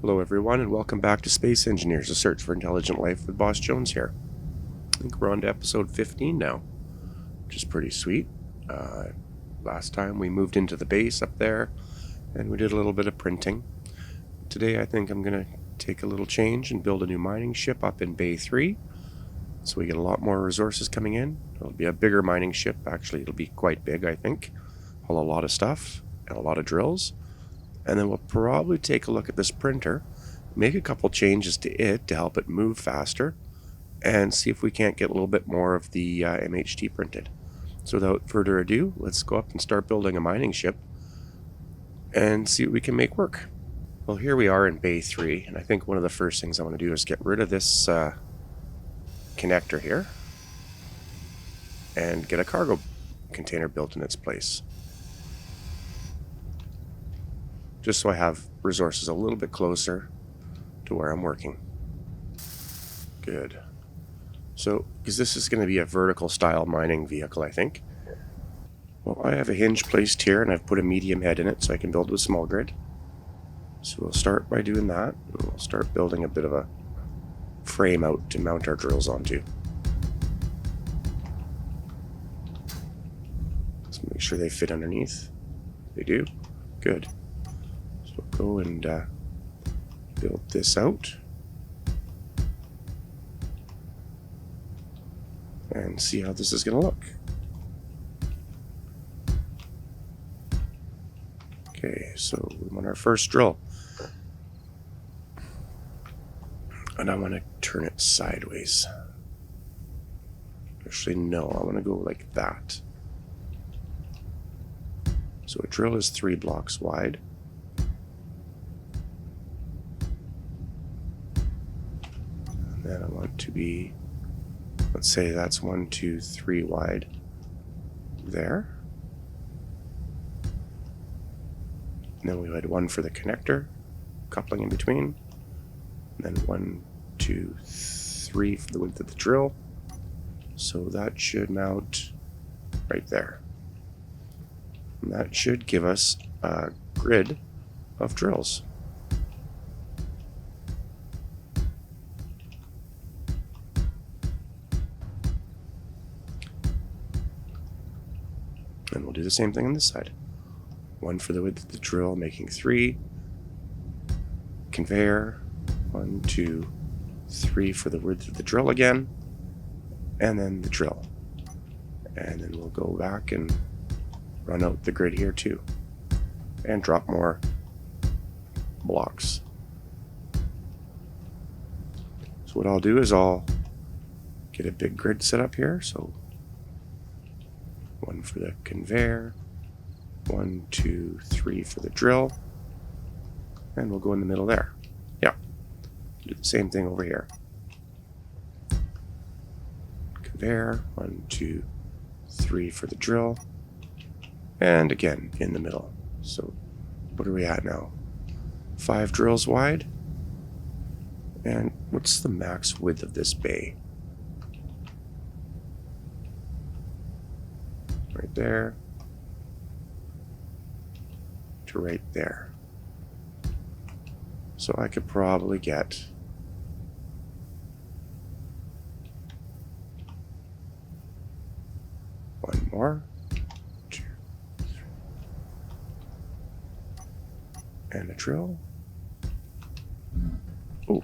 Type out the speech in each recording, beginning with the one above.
Hello everyone and welcome back to Space Engineers, a search for intelligent life with Boss Jones here. I think we're on to episode 15 now, which is pretty sweet. Last time we moved into the base up there and we did a little bit of printing. Today I think I'm going to take a little change and build a new mining ship up in Bay 3. So we get a lot more resources coming in. It'll be a bigger mining ship. Actually, it'll be quite big, I think. Haul a lot of stuff and a lot of drills. And then we'll probably take a look at this printer, make a couple changes to it to help it move faster, and see if we can't get a little bit more of the MHT printed. So without further ado, let's go up and start building a mining ship and see what we can make work. Well, here we are in Bay 3, and I think one of the first things I want to do is get rid of this connector here and get a cargo container built in its place, just so I have resources a little bit closer to where I'm working. Good. So, because this is going to be a vertical style mining vehicle, I think. Well, I have a hinge placed here and I've put a medium head in it so I can build with a small grid. So we'll start by doing that. And we'll start building a bit of a frame out to mount our drills onto. Let's make sure they fit underneath. They do. Good. So we'll go and build this out and see how this is going to look. Okay, so we want our first drill. And I want to turn it sideways. Actually, no, I want to go like that. So a drill is 3 blocks wide. And then I want to be, let's say that's 1, 2, 3 wide there. And then we had one for the connector, coupling in between. And then 1, 2, 3 for the width of the drill. So that should mount right there. And that should give us a grid of drills. And we'll do the same thing on this side. 1 for the width of the drill, making 3. Conveyor. 1, 2, 3 for the width of the drill again. And then the drill. And then we'll go back and run out the grid here too. And drop more blocks. So what I'll do is I'll get a big grid set up here. So 1 for the conveyor, 1, 2, 3 for the drill, and we'll go in the middle there. Yeah, do the same thing over here. Conveyor, 1, 2, 3 for the drill, and again in the middle. So what are we at now? 5 drills wide. And what's the max width of this bay? Right there to right there. So I could probably get one more, 2, 3, and a drill. Oh,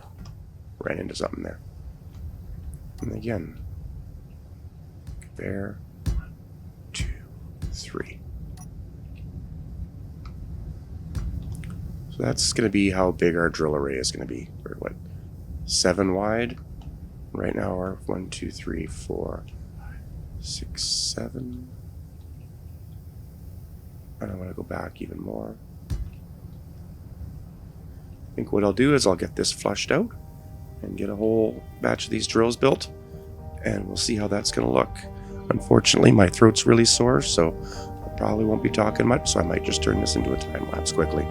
ran into something there. And again, there. 3. So that's going to be how big our drill array is going to be. We're what, 7 wide? Right now we're 1, 2, 3, 4, 6, 7. And I want to go back even more. I think what I'll do is I'll get this flushed out and get a whole batch of these drills built, and we'll see how that's going to look. Unfortunately, my throat's really sore, so I probably won't be talking much, so I might just turn this into a time lapse quickly.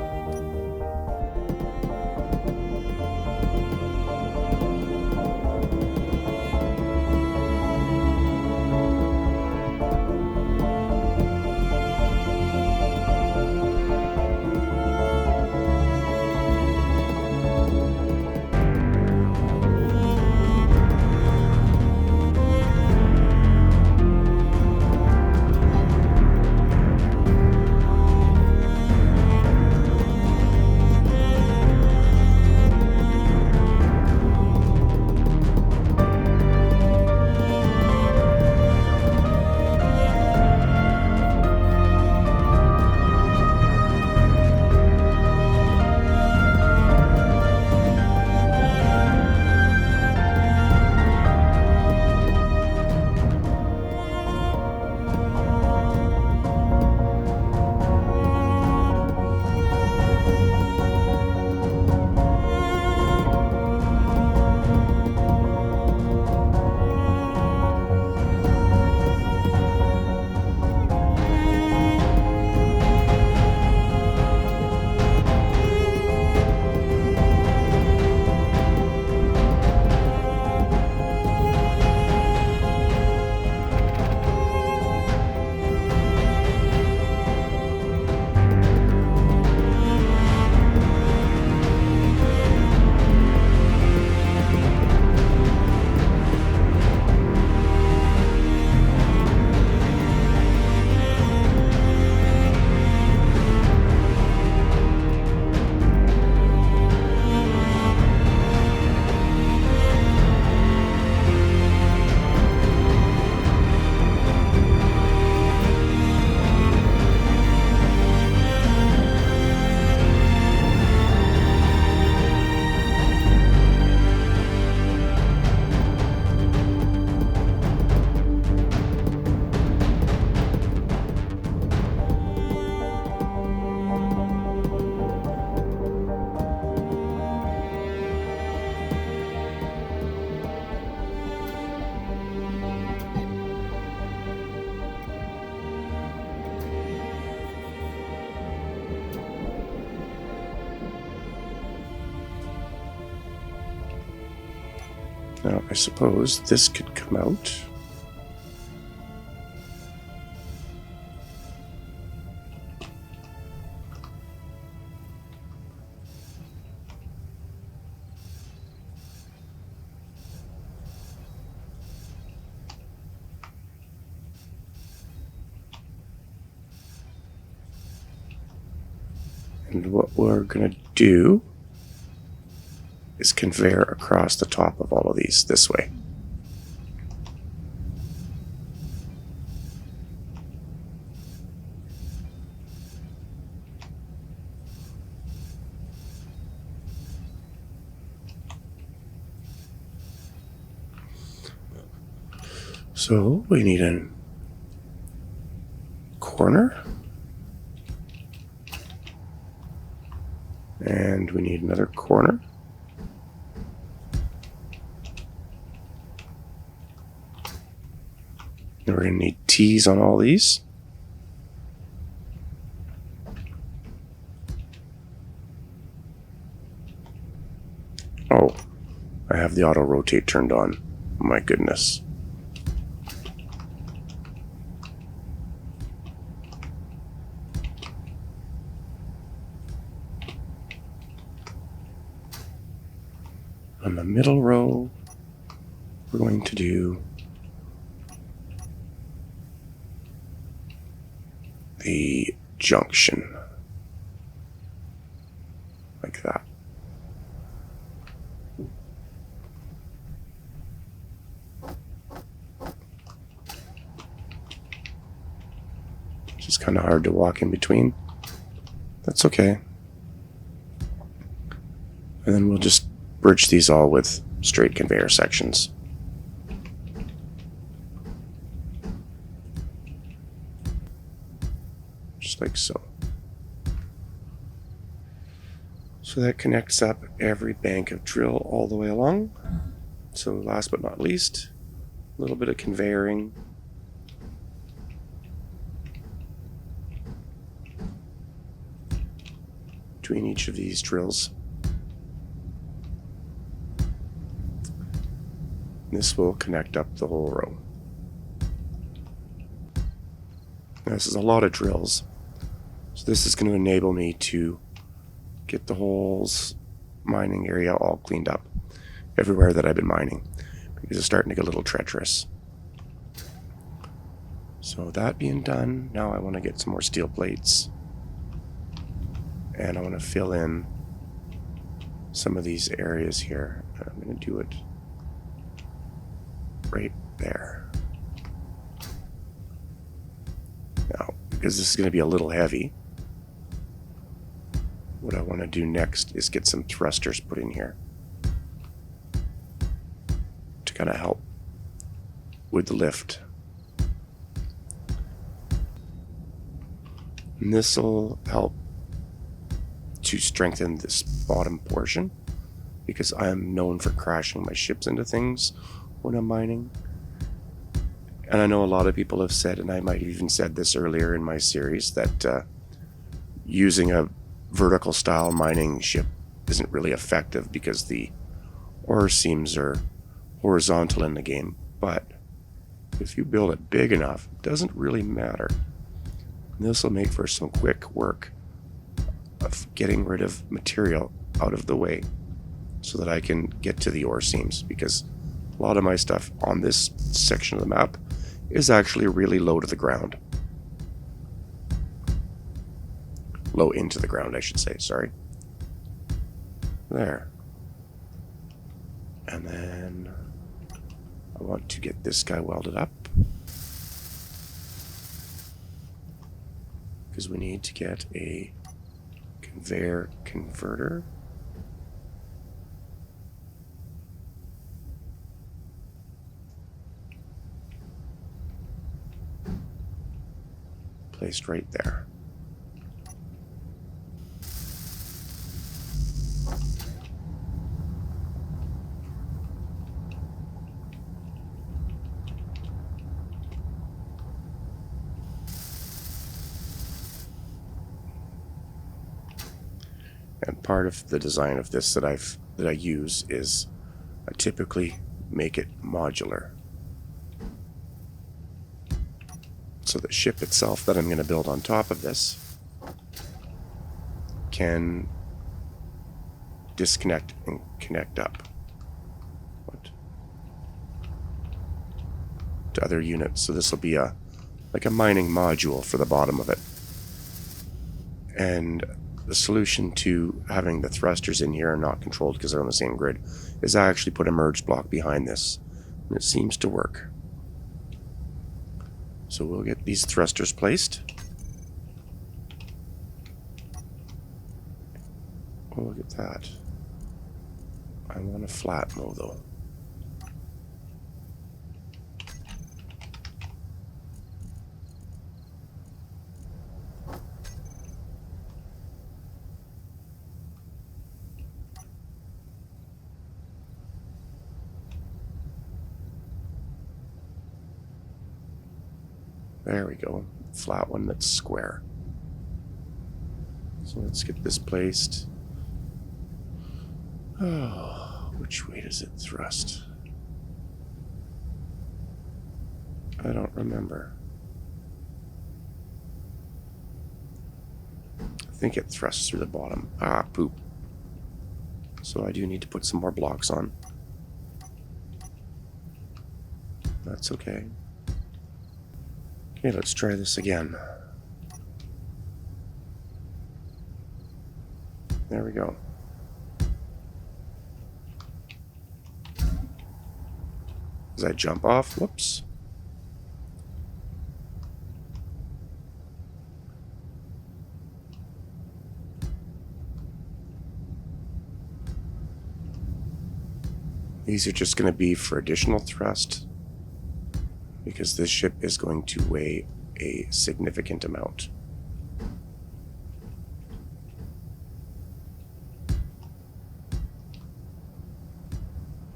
Now, I suppose this could come out. And what we're going to do is conveyor across the top of all of these this way. So we need a corner. And we need another corner. And we're going to need T's on all these. Oh, I have the auto rotate turned on. Oh my goodness. On the middle row, we're going to do the junction, like that. It's just kind of hard to walk in between. That's okay. And then we'll just bridge these all with straight conveyor sections. Just like so. So that connects up every bank of drill all the way along. So last but not least, a little bit of conveyoring. Between each of these drills. This will connect up the whole row. Now, this is a lot of drills. So this is going to enable me to get the whole mining area all cleaned up everywhere that I've been mining, because it's starting to get a little treacherous. So that being done, now I want to get some more steel plates. And I want to fill in some of these areas here. I'm going to do it right there. Now, because this is going to be a little heavy, what I want to do next is get some thrusters put in here to kind of help with the lift. And this will help to strengthen this bottom portion, because I am known for crashing my ships into things when I'm mining. And I know a lot of people have said, and I might have even said this earlier in my series, that using a vertical style mining ship isn't really effective because the ore seams are horizontal in the game. But if you build it big enough, it doesn't really matter. And this will make for some quick work of getting rid of material out of the way so that I can get to the ore seams, because a lot of my stuff on this section of the map is actually really low to the ground. Low into the ground, I should say, sorry. There. And then I want to get this guy welded up, because we need to get a conveyor converter. Placed right there. And part of the design of this that I use is I typically make it modular. So the ship itself that I'm going to build on top of this can disconnect and connect up to other units. So this will be like a mining module for the bottom of it. And the solution to having the thrusters in here are not controlled because they're on the same grid is I actually put a merge block behind this, and it seems to work. So we'll get these thrusters placed. Oh, look at that. I want a flat mow though. There we go. Flat one that's square. So let's get this placed. Oh, which way does it thrust? I don't remember. I think it thrusts through the bottom. Ah, poop. So I do need to put some more blocks on. That's okay. Okay, let's try this again. There we go. As I jump off, whoops. These are just going to be for additional thrust, because this ship is going to weigh a significant amount.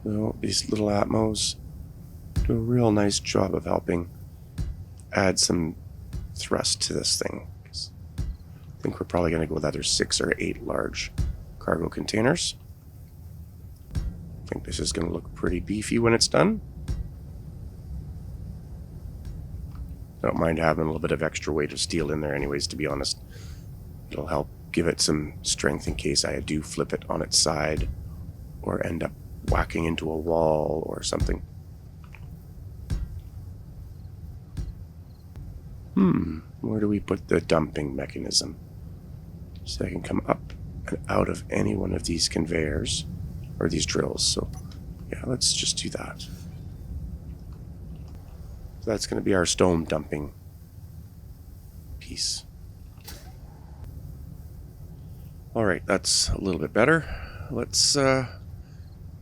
Well, these little Atmos do a real nice job of helping add some thrust to this thing. I think we're probably going to go with either 6 or 8 large cargo containers. I think this is going to look pretty beefy when it's done. I don't mind having a little bit of extra weight of steel in there anyways, to be honest. It'll help give it some strength in case I do flip it on its side or end up whacking into a wall or something. Where do we put the dumping mechanism? So I can come up and out of any one of these conveyors or these drills. So yeah, let's just do that. So that's going to be our stone dumping piece. Alright, that's a little bit better. Let's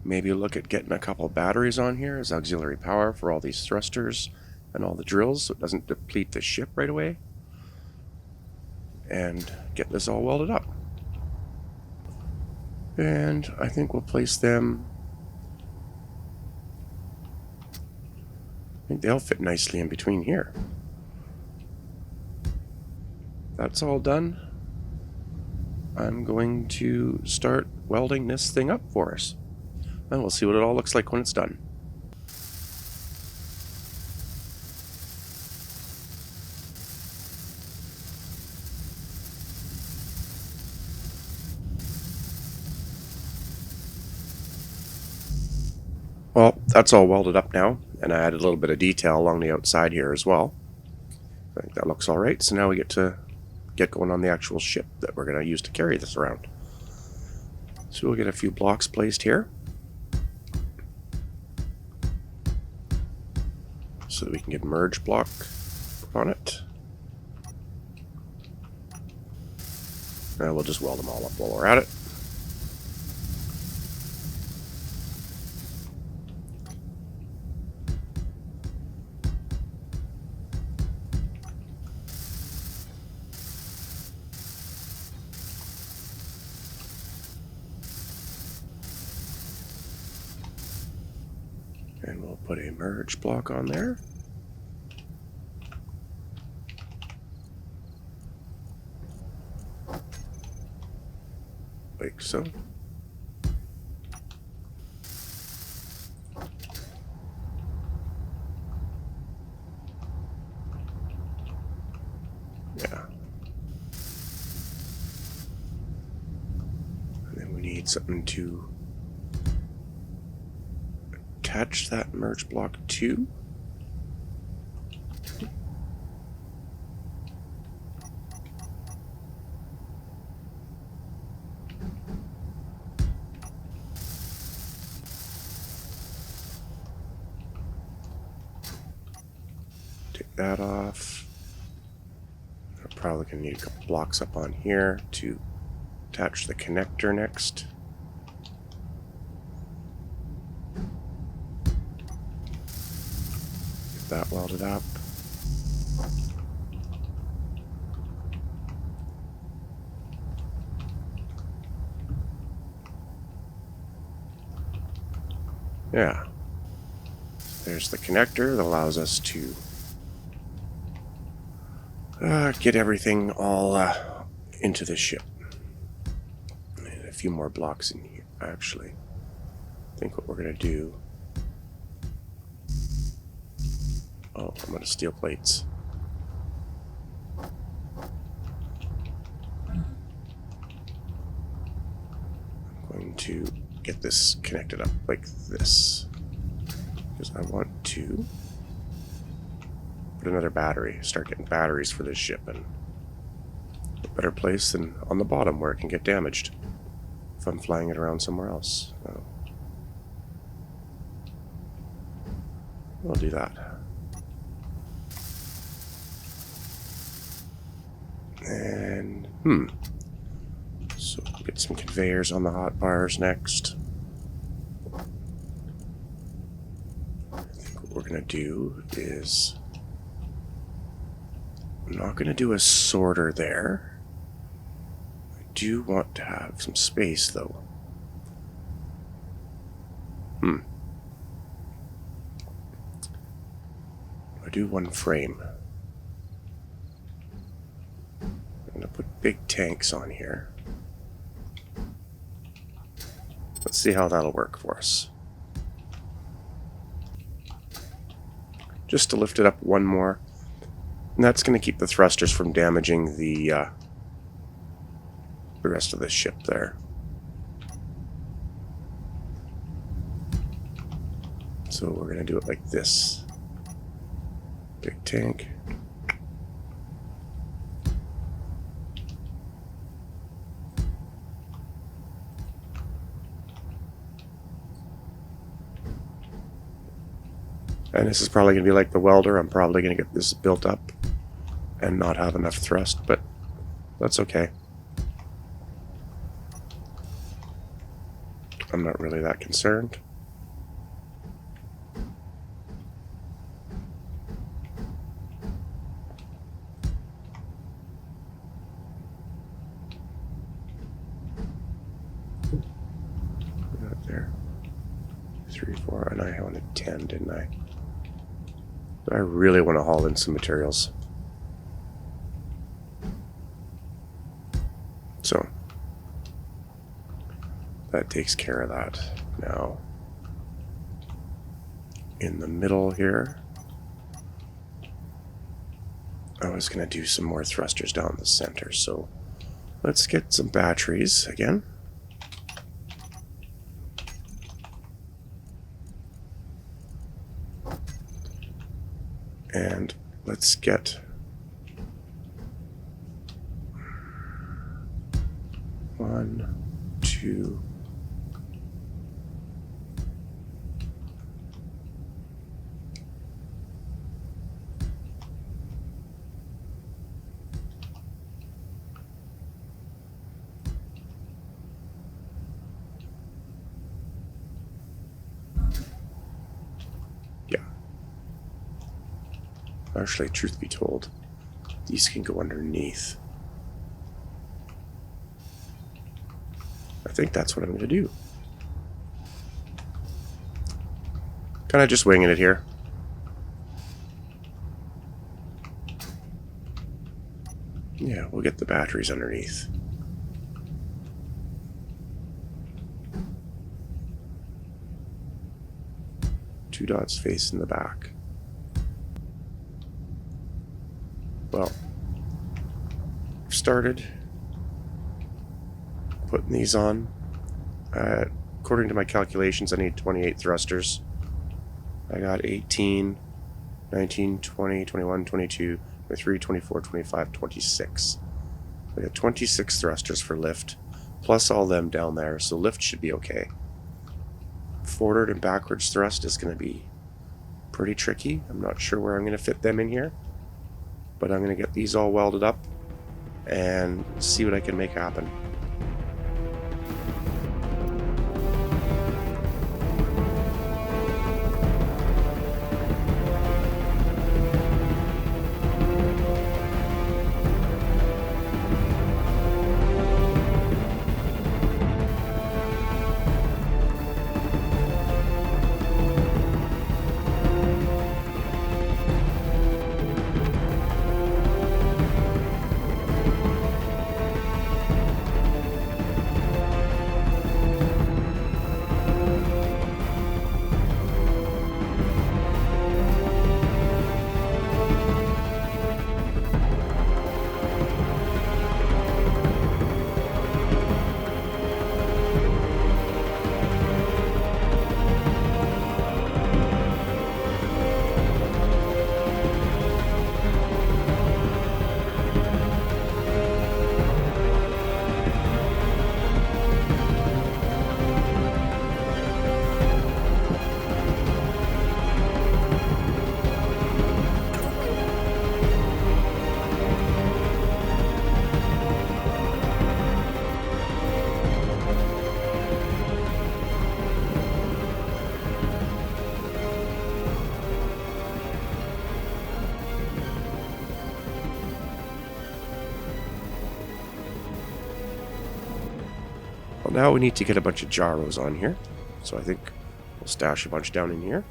maybe look at getting a couple batteries on here as auxiliary power for all these thrusters and all the drills so it doesn't deplete the ship right away. And get this all welded up. And I think we'll place them. I think they'll fit nicely in between here. That's all done. I'm going to start welding this thing up for us. And we'll see what it all looks like when it's done. Well, that's all welded up now, and I added a little bit of detail along the outside here as well. I think that looks alright, so now we get to get going on the actual ship that we're going to use to carry this around. So we'll get a few blocks placed here, so that we can get a merge block on it. And we'll just weld them all up while we're at it. And we'll put a merge block on there. Like so. we need something to attach that merge block to. Take that off. I'm probably going to need a couple blocks up on here to attach the connector next. Get that welded up. Yeah. There's the connector that allows us to get everything all into the ship. And a few more blocks in here, actually. I think what we're going to do... Oh, I'm going to steel plates. I'm going to get this connected up like this. Because I want to put another battery, start getting batteries for this ship in a better place than on the bottom where it can get damaged if I'm flying it around somewhere else. So I'll do that. And, so we'll get some conveyors on the hot bars next. I think what we're going to do is... I'm not going to do a sorter there. I do want to have some space, though. I do one frame. I'm going to put big tanks on here. Let's see how that'll work for us. Just to lift it up one more. And that's going to keep the thrusters from damaging the rest of the ship there. So we're going to do it like this. Big tank. And this is probably going to be like the welder. I'm probably going to get this built up and not have enough thrust, but that's okay. I'm not really that concerned. Right there. 3, 4, and I wanted 10, didn't I? But I really want to haul in some materials. So that takes care of that. Now, in the middle here, I was going to do some more thrusters down the center. So let's get some batteries again. And let's get one, two, yeah. Actually, truth be told, these can go underneath. I think that's what I'm going to do. Kind of just winging it here. Yeah, we'll get the batteries underneath. Two dots facing the back. Well, started putting these on. According to my calculations, I need 28 thrusters. I got 18, 19, 20, 21, 22, 23, 24, 25, 26. We got 26 thrusters for lift, plus all them down there, so lift should be okay. Forward and backwards thrust is going to be pretty tricky. I'm not sure where I'm going to fit them in here, but I'm going to get these all welded up and see what I can make happen. Well, now we need to get a bunch of gyros on here, so I think we'll stash a bunch down in here.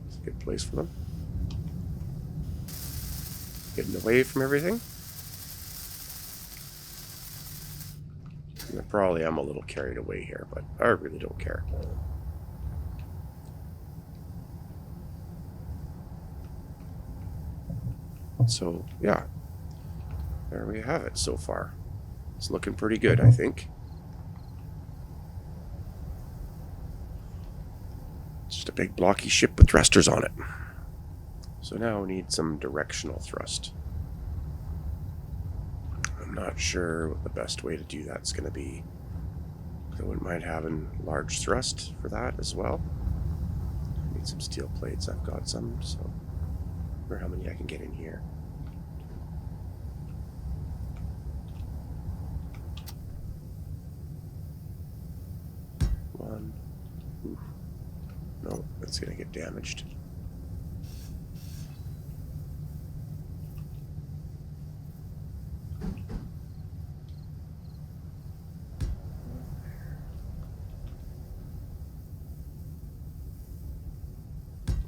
It's a good place for them. Getting away from everything. And I probably am a little carried away here, but I really don't care. So, yeah, there we have it so far. It's looking pretty good, I think. It's just a big blocky ship with thrusters on it. So now we need some directional thrust. I'm not sure what the best way to do that's going to be. I wouldn't mind having large thrust for that as well. I need some steel plates. I've got some, so I wonder how many I can get in here. One. Oof. No, that's going to get damaged.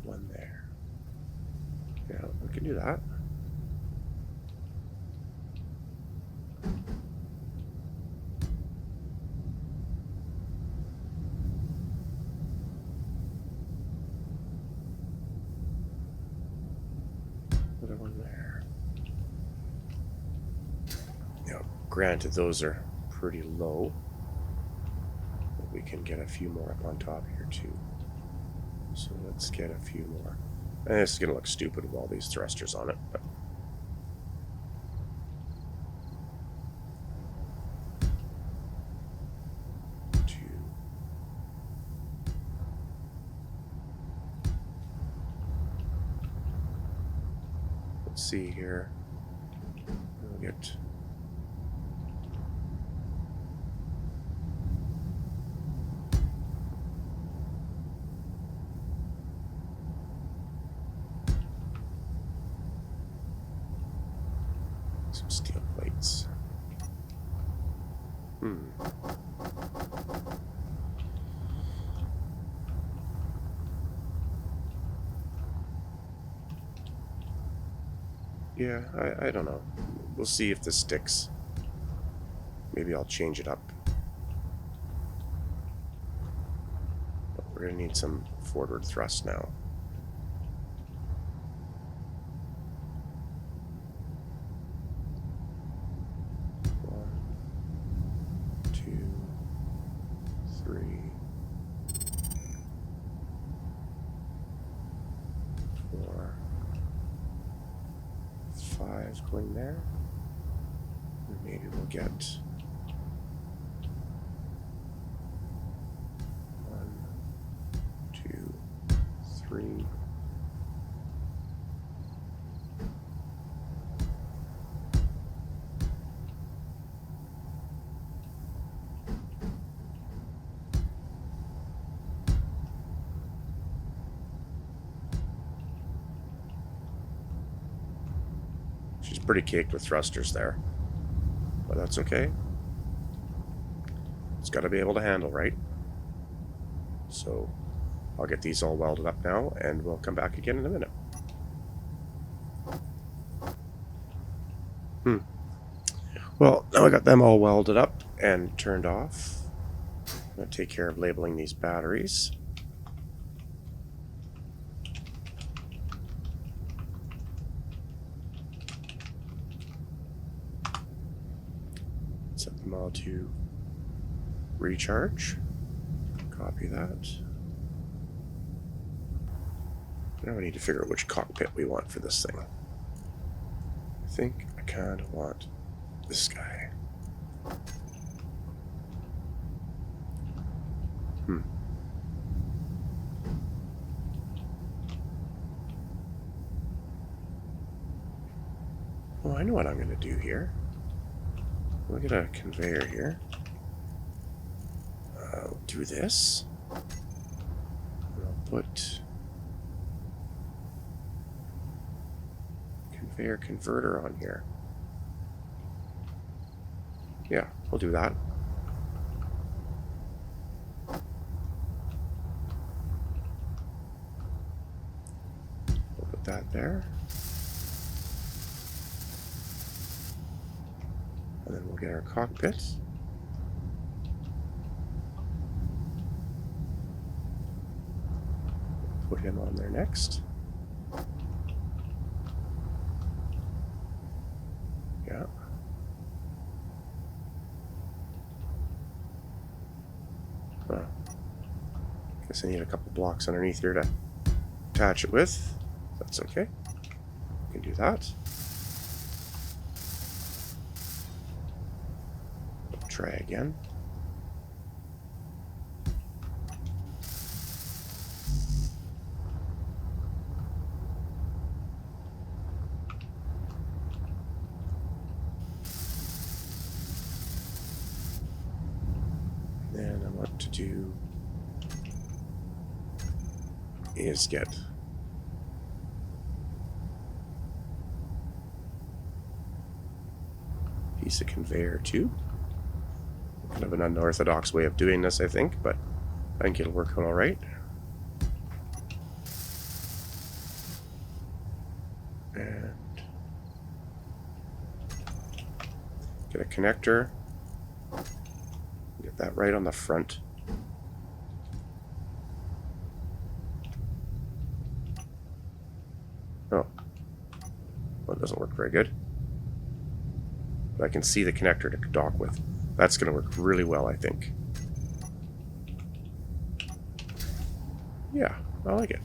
One there. Yeah, we can do that. Another one there. Now, granted, those are pretty low, but we can get a few more up on top here too. So let's get a few more. And this is going to look stupid with all these thrusters on it, but see here. We'll get some steel plates. Yeah, I don't know. We'll see if this sticks. Maybe I'll change it up. But we're going to need some forward thrust now. guys going there. And maybe we'll get 1, 2, 3. She's pretty caked with thrusters there, but that's okay. It's got to be able to handle, right? So I'll get these all welded up now, and we'll come back again in a minute. Well, now I got them all welded up and turned off. I'm going to take care of labeling these batteries. Set them all to recharge. Copy that. Now we need to figure out which cockpit we want for this thing. I think I kind of want this guy. Oh, I know what I'm going to do here. We'll get a conveyor here. I'll do this. I'll put conveyor converter on here. Yeah, we'll do that. We'll put that there. And then we'll get our cockpit. Put him on there next. Yeah. Huh. Guess I need a couple blocks underneath here to attach it with. That's okay. We can do that. Try again. Then I want to do is get piece of conveyor tube. Kind of an unorthodox way of doing this, I think, but I think it'll work out all right. And get a connector. Get that right on the front. Oh. Well, it doesn't work very good. But I can see the connector to dock with. That's going to work really well, I think. Yeah, I like it.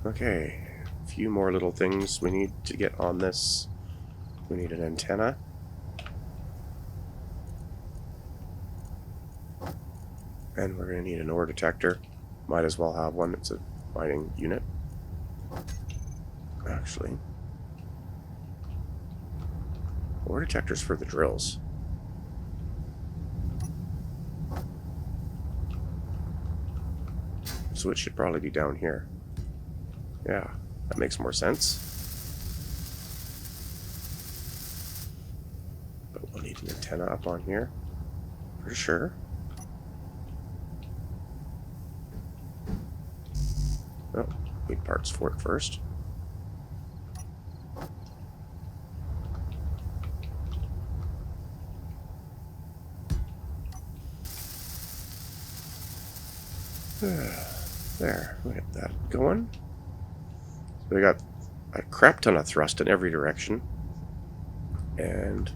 Okay, a few more little things we need to get on this. We need an antenna. And we're going to need an ore detector. Might as well have one. It's a mining unit. Actually, ore detectors for the drills. So it should probably be down here. Yeah, that makes more sense. But we'll need an antenna up on here for sure. Oh, need parts for it first. There, we get that going. So we got a crap ton of thrust in every direction. And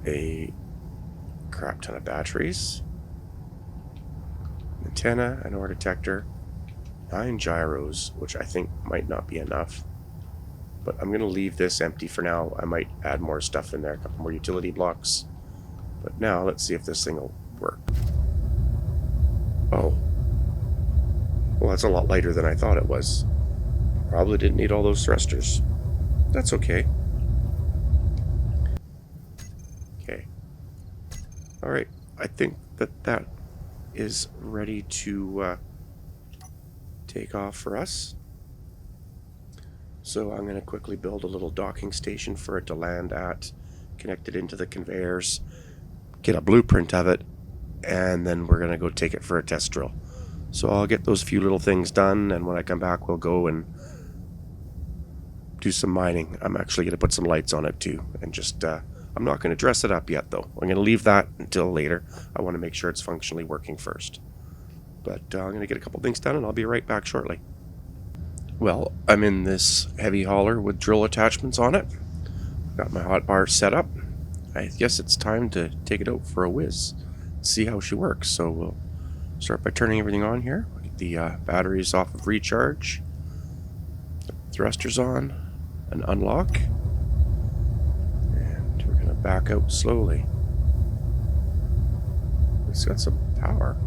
a crap ton of batteries, antenna, an ore detector, 9 gyros, which I think might not be enough. But I'm going to leave this empty for now. I might add more stuff in there, a couple more utility blocks. But now let's see if this thing will work. Oh. Well, that's a lot lighter than I thought it was. Probably didn't need all those thrusters. That's okay. Okay. Alright, I think that is ready to take off for us. So I'm going to quickly build a little docking station for it to land at, connect it into the conveyors, get a blueprint of it, and then we're going to go take it for a test drill. So I'll get those few little things done, and when I come back we'll go and do some mining. I'm actually going to put some lights on it too, and just, I'm not going to dress it up yet though. I'm going to leave that until later. I want to make sure it's functionally working first. But I'm going to get a couple things done and I'll be right back shortly. Well, I'm in this heavy hauler with drill attachments on it. Got my hot bar set up. I guess it's time to take it out for a whiz. See how she works. So we'll start by turning everything on here. We'll get the batteries off of recharge. Thrusters on. An unlock. And we're going to back out slowly. It's got some power.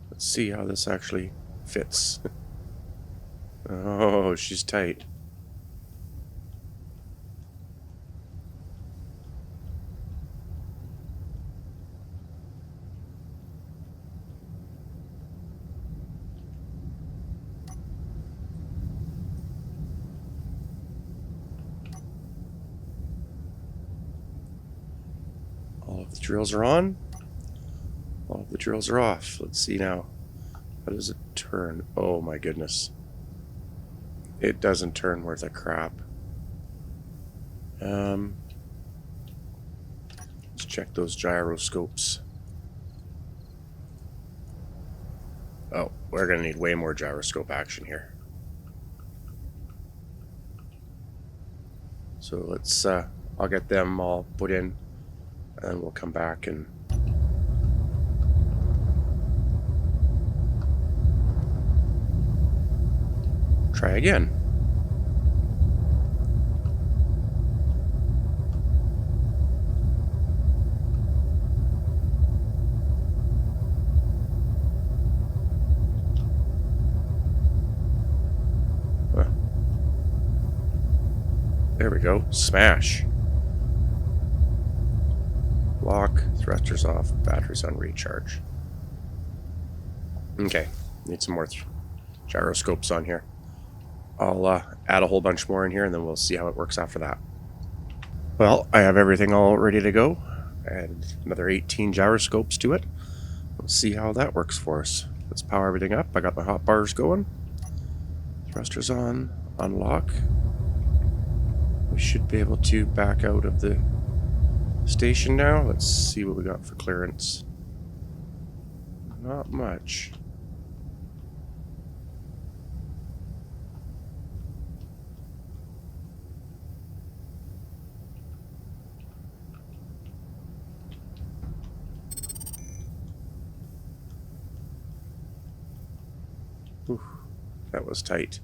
Let's see how this actually fits. Oh, she's tight. All of the drills are on. All of the drills are off. Let's see now. How does it turn? Oh my goodness. It doesn't turn worth a crap. Let's check those gyroscopes. Oh, we're going to need way more gyroscope action here. So let's, I'll get them all put in and we'll come back and try again. There we go. Smash. Lock. Thrusters off. Batteries on recharge. Okay. Need some more gyroscopes on here. I'll add a whole bunch more in here and then we'll see how it works after that. Well, I have everything all ready to go. Add another 18 gyroscopes to it. Let's see how that works for us. Let's power everything up. I got my hot bars going. Thrusters on. Unlock. We should be able to back out of the station now. Let's see what we got for clearance. Not much. Oof, that was tight.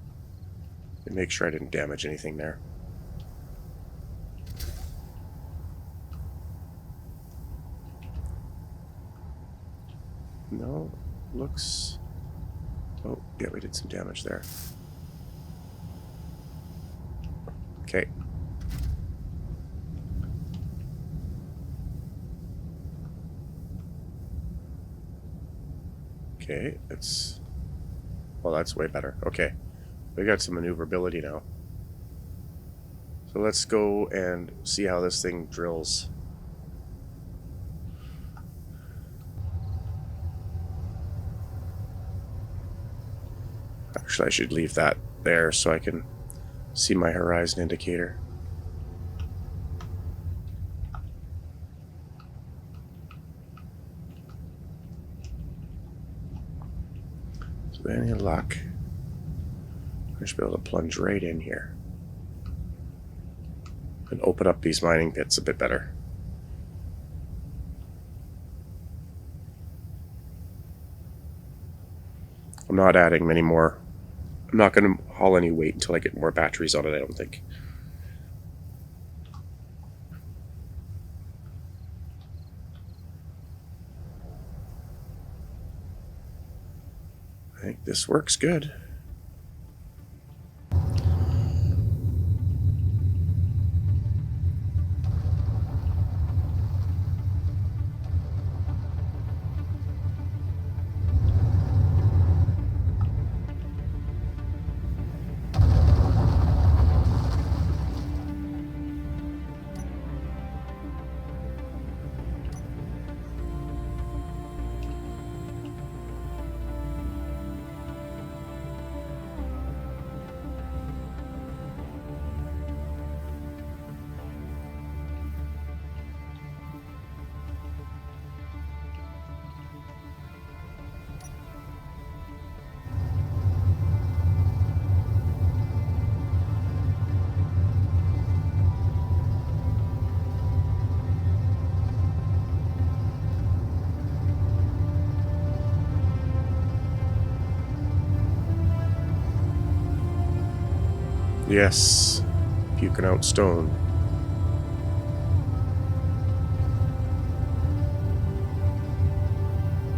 And make sure I didn't damage anything there. No, looks... Oh, yeah, we did some damage there. Okay. Okay, it's... Well, that's way better. Okay. We got some maneuverability now. So let's go and see how this thing drills. Actually, I should leave that there so I can see my horizon indicator. So any luck, I should be able to plunge right in here. and open up these mining pits a bit better. I'm not adding many more. I'm not going to haul any weight until I get more batteries on it, I don't think. I think this works good. Yes, puking out stone.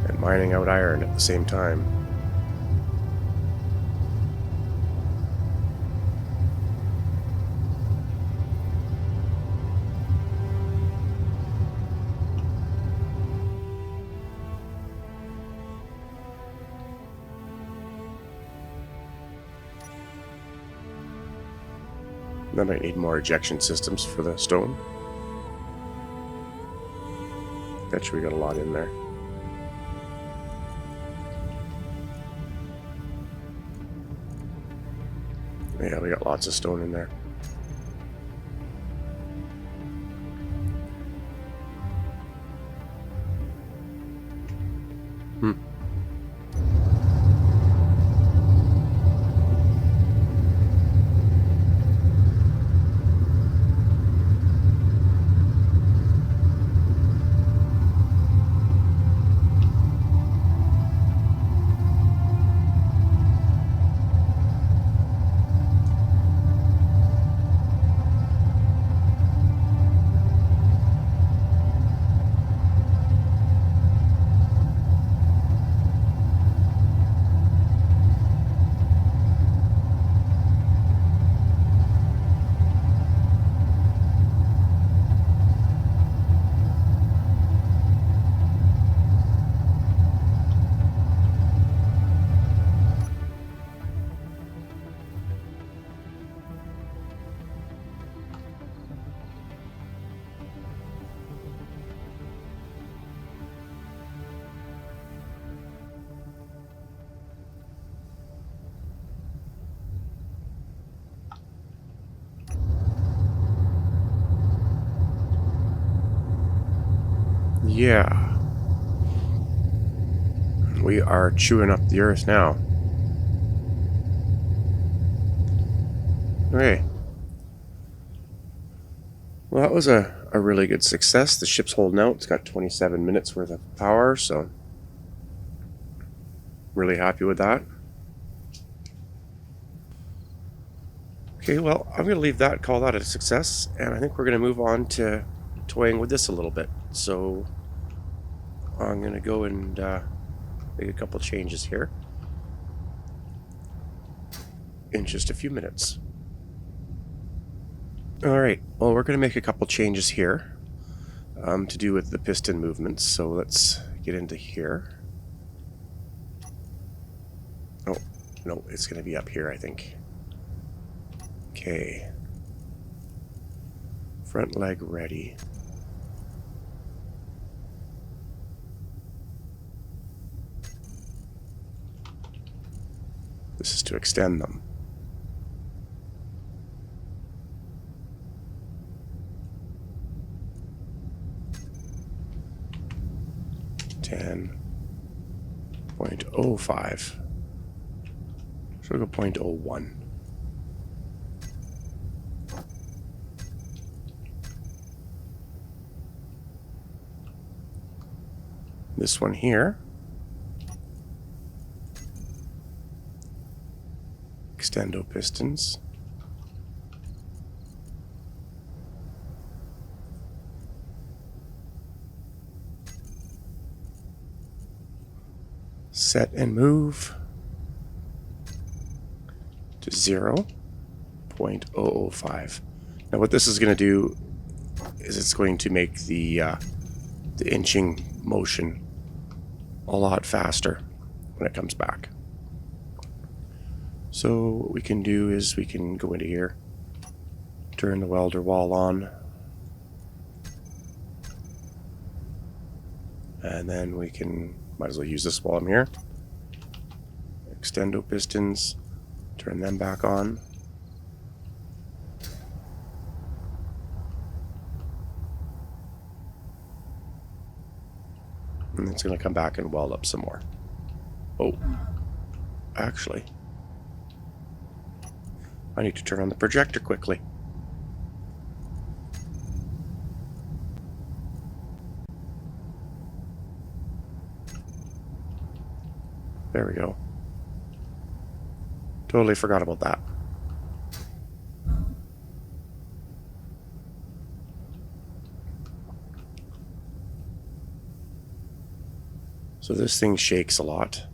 And mining out iron at the same time. I might need more ejection systems for the stone. Bet you we got a lot in there. Yeah, we got lots of stone in there. Yeah. We are chewing up the earth now. Okay. Well, that was a really good success. The ship's holding out. It's got 27 minutes worth of power, so really happy with that. Okay, well, I'm going to leave that, call that a success, and I think we're going to move on to toying with this a little bit. So I'm going to go and make a couple changes here in just a few minutes. Alright, well, we're going to make a couple changes here to do with the piston movements, so let's get into here. Oh, no, it's going to be up here, I think. Okay. Front leg ready. This is to extend them. .05. So we'll go .01. this one here. Extendo pistons. Set and move to 0.005. Now what this is going to do is it's going to make the inching motion a lot faster when it comes back. So what we can do is we can go into here, turn the welder wall on, and then we can, might as well use this while I'm here. Extendo pistons, turn them back on. And it's going to come back and weld up some more. Oh, actually, I need to turn on the projector quickly. There we go. Totally forgot about that. So this thing shakes a lot.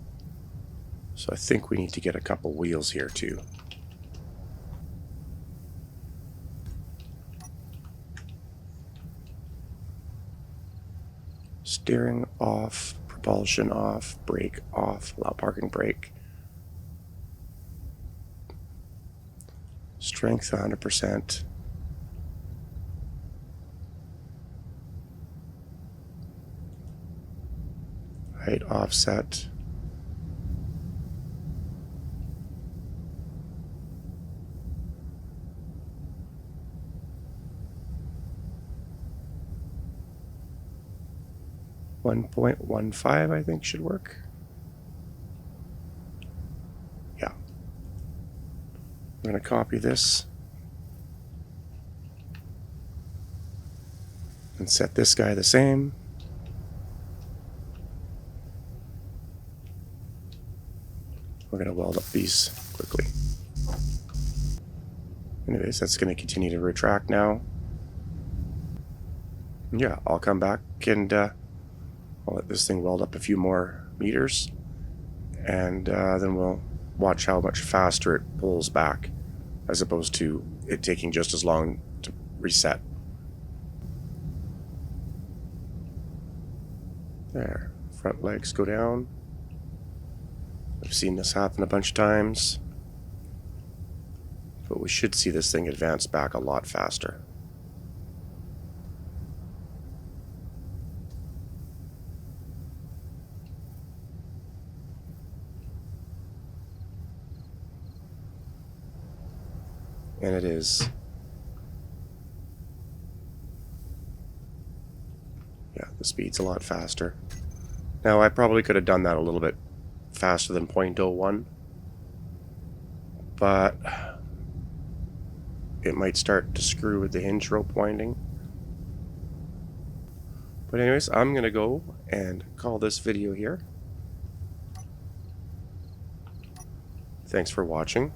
So I think we need to get a couple wheels here too. Steering off, propulsion off, brake off, allow parking brake. Strength 100%. Height offset. .15 I think should work. Yeah. I'm going to copy this and set this guy the same. We're going to weld up these quickly. Anyways, that's going to continue to retract now. Yeah, I'll come back and I'll let this thing weld up a few more meters, and then we'll watch how much faster it pulls back as opposed to it taking just as long to reset. There, front legs go down. I've seen this happen a bunch of times, but we should see this thing advance back a lot faster. And it is. Yeah, the speed's a lot faster. Now, I probably could have done that a little bit faster than 0.01, but it might start to screw with the hinge rope winding. But anyways, I'm going to go and call this video here. Thanks for watching.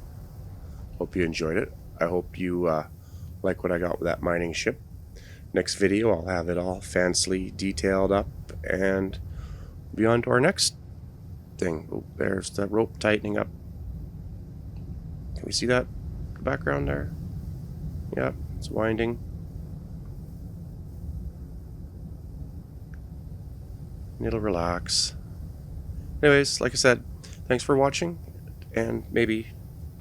Hope you enjoyed it. I hope you like what I got with that mining ship. Next video, I'll have it all fancily detailed up and be on to our next thing. Oh, there's the rope tightening up. Can we see that in the background there? Yeah, it's winding. And it'll relax. Anyways, like I said, thanks for watching, and maybe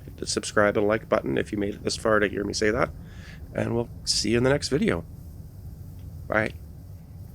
hit the subscribe and like button if you made it this far to hear me say that, and we'll see you in the next video. Bye.